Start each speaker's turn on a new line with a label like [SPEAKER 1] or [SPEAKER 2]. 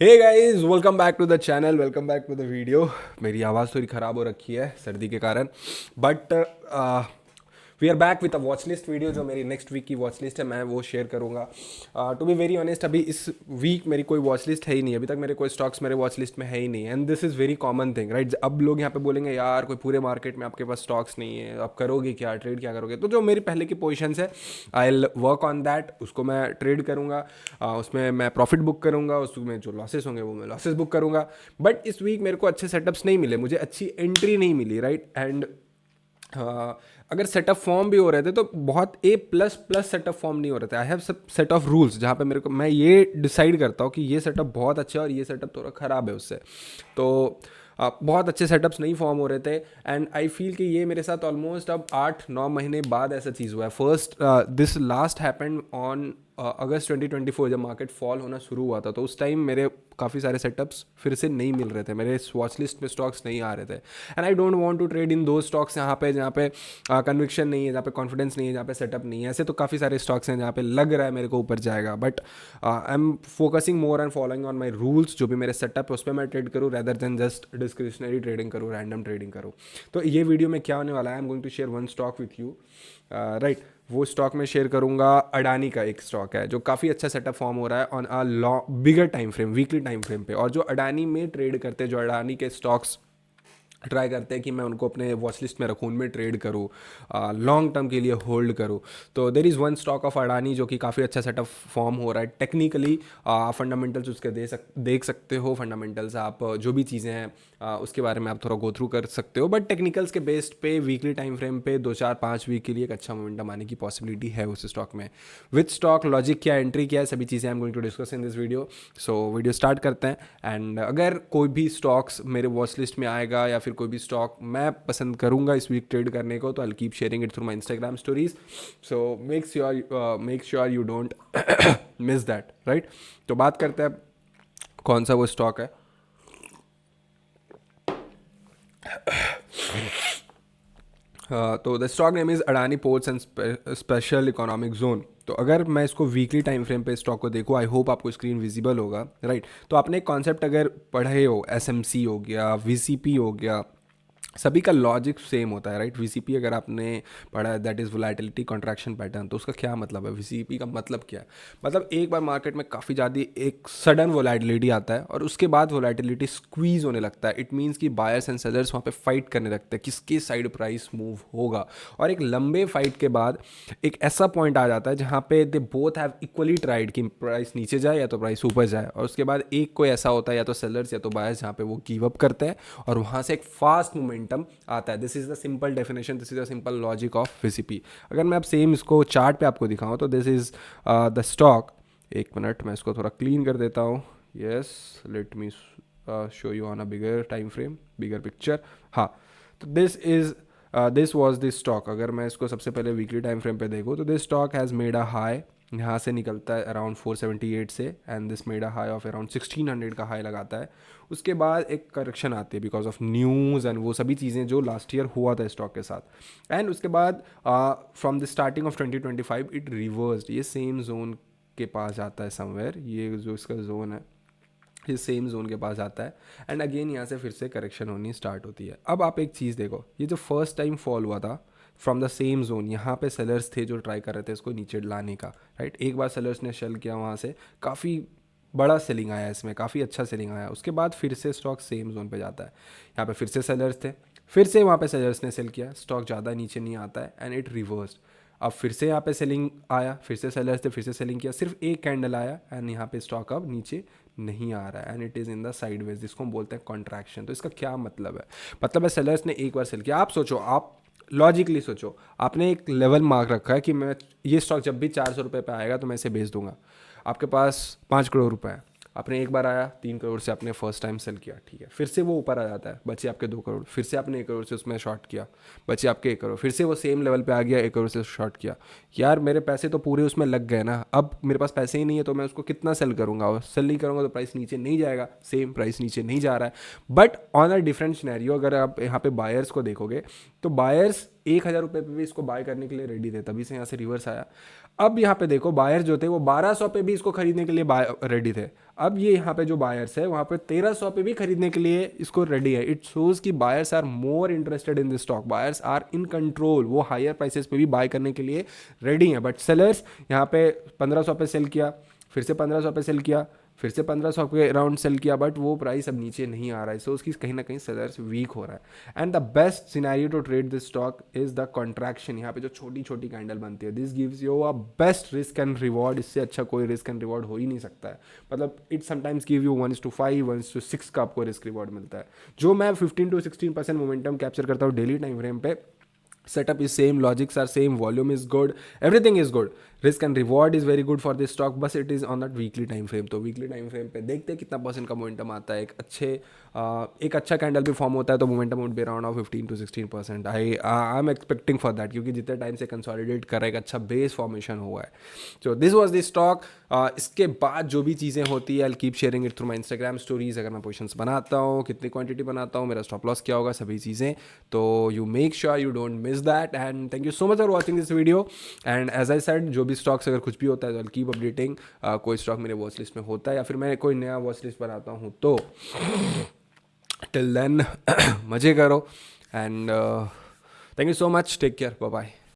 [SPEAKER 1] Hey guys, welcome back to the channel, welcome back to the video. मेरी आवाज़ थोड़ी ख़राब हो रखी है सर्दी के कारण, but we are back with a watch list video. जो मेरी नेक्स्ट वीक की वॉच लिस्ट है मैं वो शेयर करूंगा। टू बी वेरी ऑनेस्ट, अभी इस वीक मेरी कोई वॉच लिस्ट है ही नहीं, अभी तक मेरे कोई स्टॉक्स मेरे वॉच लिस्ट में है ही नहीं। And this is very common thing, right. अब लोग यहाँ पे बोलेंगे यार कोई पूरे मार्केट में आपके पास स्टॉक्स नहीं है, आप करोगे क्या, ट्रेड क्या करोगे। तो जो मेरी पहले की पोजिशन है, I will work on that, उसको मैं ट्रेड करूँगा। उसमें मैं प्रॉफिट बुक करूँगा, उसमें जो लॉसेस होंगे वो मैं लॉसेस बुक करूँगा। बट इस वीक मेरे को अच्छे सेटअप्स नहीं मिले, मुझे अच्छी एंट्री नहीं मिली, राइट। एंड अगर सेटअप फॉर्म भी हो रहे थे तो बहुत ए प्लस प्लस सेटअप फॉर्म नहीं हो रहे थे। आई हैव सब सेट ऑफ रूल्स जहाँ पे मेरे को मैं ये डिसाइड करता हूँ कि ये सेटअप बहुत अच्छा है और ये सेटअप थोड़ा ख़राब है उससे। तो बहुत अच्छे सेटअप्स नहीं फॉर्म हो रहे थे। एंड आई फील कि ये मेरे साथ ऑलमोस्ट अब 8-9 महीने बाद ऐसा चीज़ हुआ है। First this last happened on August 2024, जब मार्केट फॉल होना शुरू हुआ था। तो उस टाइम मेरे काफ़ी सारे सेटअप्स फिर से नहीं मिल रहे थे, मेरे वॉच लिस्ट में स्टॉक्स नहीं आ रहे थे। And I don't want to trade in दो स्टॉक्स जहाँ पे कन्विक्शन नहीं है, जहाँ पे कॉन्फिडेंस नहीं है, जहाँ पे सेटअप नहीं है। ऐसे तो काफ़ी सारे स्टॉक्स हैं जहाँ पे लग रहा है मेरे को ऊपर जाएगा, but I am focusing more and following on my rules. जो भी मेरे सेटअप है उस पर मैं ट्रेड करूँ, rather then just discretionary trading करूँ, रैंडम ट्रेडिंग करूँ। तो ये वीडियो में क्या होने वाला है, I am going to share one stock with you, right. वो स्टॉक में शेयर करूंगा। अडानी का एक स्टॉक है जो काफ़ी अच्छा सेटअप फॉर्म हो रहा है on a long bigger time frame, weekly time frame पे। और जो अडानी में ट्रेड करते हैं, जो अडानी के स्टॉक्स ट्राई करते हैं कि मैं उनको अपने वॉच लिस्ट में रखूँ, उनमें ट्रेड करूँ, लॉन्ग टर्म के लिए होल्ड करूँ। तो there is one stock of Adani जो कि काफ़ी अच्छा सेटअप फॉर्म हो रहा है टेक्निकली। फंडामेंटल्स उसके देख सकते हो। फंडामेंटल्स आप जो भी चीज़ें हैं उसके बारे में आप थोड़ा गो थ्रू कर सकते हो, बट टेक्निकल्स के बेस्ड पे वीकली टाइम फ्रेम पे 2-4-5 वीक के लिए एक अच्छा मोमेंटम आने की पॉसिबिलिटी है उस स्टॉक में। विथ स्टॉक लॉजिक क्या, एंट्री क्या है, सभी चीज़ें I am going to discuss in this video. So video start करते हैं। एंड अगर कोई भी स्टॉक्स मेरे वॉच लिस्ट में आएगा या फिर कोई भी स्टॉक मैं पसंद करूंगा इस वीक ट्रेड करने को, तो I keep sharing it through my Instagram stories. So make sure you don't miss that, right. तो बात करते हैं कौन सा वो स्टॉक है। तो the stock name is Adani ports and special economic zone. तो अगर मैं इसको वीकली टाइम फ्रेम पे स्टॉक को देखूँ, आई होप आपको स्क्रीन विजिबल होगा, राइट। तो आपने एक कॉन्सेप्ट अगर पढ़े हो, एसएमसी हो गया, वीसीपी हो गया, सभी का लॉजिक सेम होता है, राइट। वीसीपी अगर आपने पढ़ा है, that is volatility contraction pattern. तो उसका क्या मतलब है, वीसीपी का मतलब क्या है? मतलब एक बार मार्केट में काफ़ी ज़्यादा एक सडन वोलेटिलिटी आता है और उसके बाद वोलेटिलिटी स्क्वीज होने लगता है। इट मीन्स कि बायर्स एंड सेलर्स वहाँ पे फाइट करने लगते हैं किसके साइड प्राइस मूव होगा। और एक लंबे फाइट के बाद एक ऐसा पॉइंट आ जाता है जहाँ पे they both have equally tried कि प्राइस नीचे जाए या तो प्राइस ऊपर जाए। और उसके बाद एक कोई ऐसा होता है, या तो सेलर्स या तो बायर्स, जहाँ पे वो गिव अप करते हैं और वहाँ से एक फास्ट मोमेंटम आता है। This is the simple definition, this is the simple logic of VCP. अगर मैं अब सेम इसको चार्ट पे आपको दिखाऊं तो दिस इज द स्टॉक। एक मिनट, मैं इसको थोड़ा क्लीन कर देता हूँ। Yes, let me show you on a bigger time frame, bigger picture. हाँ, तो दिस वॉज दिस स्टॉक। अगर मैं इसको सबसे पहले वीकली टाइम फ्रेम पे देखूँ तो this stock has made a high, यहाँ से निकलता है अराउंड 478 से, and this made a high of around 1600 का हाई लगाता है। उसके बाद एक करेक्शन आती है बिकॉज ऑफ न्यूज़ एंड वो सभी चीज़ें जो लास्ट ईयर हुआ था स्टॉक के साथ। एंड उसके बाद from the starting of 2025 it reversed, ये सेम जोन के पास जाता है समवेयर, ये जो इसका जोन है ये सेम जोन के पास आता है। एंड अगेन यहाँ से फिर से करेक्शन होनी स्टार्ट होती है। अब आप एक चीज़ देखो, ये जो फर्स्ट टाइम फॉल हुआ था फ्रॉम द सेम जोन, यहाँ पे सेलर्स थे जो ट्राई कर रहे थे इसको नीचे लाने का, राइट। एक बार सेलर्स ने शेल किया, वहाँ से काफ़ी बड़ा सेलिंग आया, इसमें काफ़ी अच्छा सेलिंग आया। उसके बाद फिर से स्टॉक सेम जोन पे जाता है, यहाँ पे फिर से सेलर्स थे, फिर से वहाँ पे सेलर्स ने सेल किया, स्टॉक ज़्यादा नीचे नहीं आता है एंड इट रिवर्स्ड। अब फिर से यहाँ पे सेलिंग आया, फिर से सेलर्स थे, फिर से सेलिंग किया, सिर्फ एक कैंडल आया एंड यहाँ पे स्टॉक अब नीचे नहीं आ रहा है and it is in the sideways, जिसको हम बोलते हैं कॉन्ट्रैक्शन। तो इसका क्या मतलब है? मतलब है सेलर्स ने एक बार सेल किया। आप सोचो, आप लॉजिकली सोचो, आपने एक लेवल मार्क रखा है कि मैं ये स्टॉक जब भी 400 रुपये पे आएगा तो मैं इसे बेच दूंगा। आपके पास 5 करोड़ रुपए है, आपने एक बार आया 3 करोड़ से आपने फर्स्ट टाइम सेल किया, ठीक है। फिर से वो ऊपर आ जाता है, बचे आपके 2 करोड़, फिर से आपने 1 करोड़ से उसमें शॉर्ट किया, बचे आपके 1 करोड़, फिर से वो सेम लेवल पे आ गया, 1 करोड़ से शॉर्ट किया। यार मेरे पैसे तो पूरे उसमें लग गए ना, अब मेरे पास पैसे ही नहीं है तो मैं उसको कितना सेल करूंगा? और सेल नहीं करूंगा तो प्राइस नीचे नहीं जाएगा, सेम प्राइस नीचे नहीं जा रहा है। But on a different scenario, अगर आप यहाँ पे बायर्स को देखोगे तो बायर्स 1000 रुपये पे भी इसको बाय करने के लिए रेडी थे, तभी से यहाँ से रिवर्स आया। अब यहाँ पे देखो बायर जो थे वो 1200 पे भी इसको खरीदने के लिए रेडी थे। अब ये यहाँ पे जो बायर्स है वहाँ पे 1300 पे भी खरीदने के लिए इसको रेडी है। इट शोज कि buyers are more interested in this stock, buyers are in control, वो हायर प्राइसेस पे भी बाय करने के लिए रेडी हैं। बट सेलर्स यहाँ पे 1500 पे सेल किया, फिर से 1500 पे सेल किया, फिर से 1500 के अराउंड सेल किया, बट वो प्राइस अब नीचे नहीं आ रहा है। सो उसकी कहीं ना कहीं सेलर्स वीक हो रहा है। And the best scenario to trade this stock is the contraction. यहाँ पे जो छोटी छोटी कैंडल बनती है, this gives you a best risk and reward. इससे अच्छा कोई रिस्क एंड रिवॉर्ड हो ही नहीं सकता है। मतलब इट समटाइम्स गिव यू 1:5 1:6 का आपको रिस्क रिवॉर्ड मिलता है। जो मैं 15 to 16% मोमेंटम कैप्चर करता हूँ डेली टाइम फ्रेम पे, setup is same, logics are same, volume is good, everything is good, risk and reward is very good for this stock, बस it is on that weekly time frame। तो weekly time frame पे देखते हैं कितना percent का momentum आता है। एक अच्छा कैंडल भी फॉर्म होता है तो momentum would be around 15 to 16%। I am expecting for that, क्योंकि जितने टाइम से कंसोलिडेट कर एक अच्छा बेस फॉर्मेशन हुआ है। So this was this stock. इसके बाद जो भी चीज़ें होती है I keep sharing it through my Instagram stories. अगर मैं पोजिशंस बनाता हूँ, कितनी क्वांटिटी बनाता हूँ, मेरा स्टॉप लॉस क्या होगा, सभी चीज़ें, तो you make sure you don't miss that. And thank you so much for watching this video. And as I said, जो भी स्टॉक्स अगर कुछ भी होता है तो आई कीप अपडेटिंग। कोई स्टॉक मेरे वॉच लिस्ट में होता है या फिर मैं कोई नया वॉच लिस्ट बनाता हूँ, तो टिल देन मज़े करो। And thank you so much, take care, bye bye.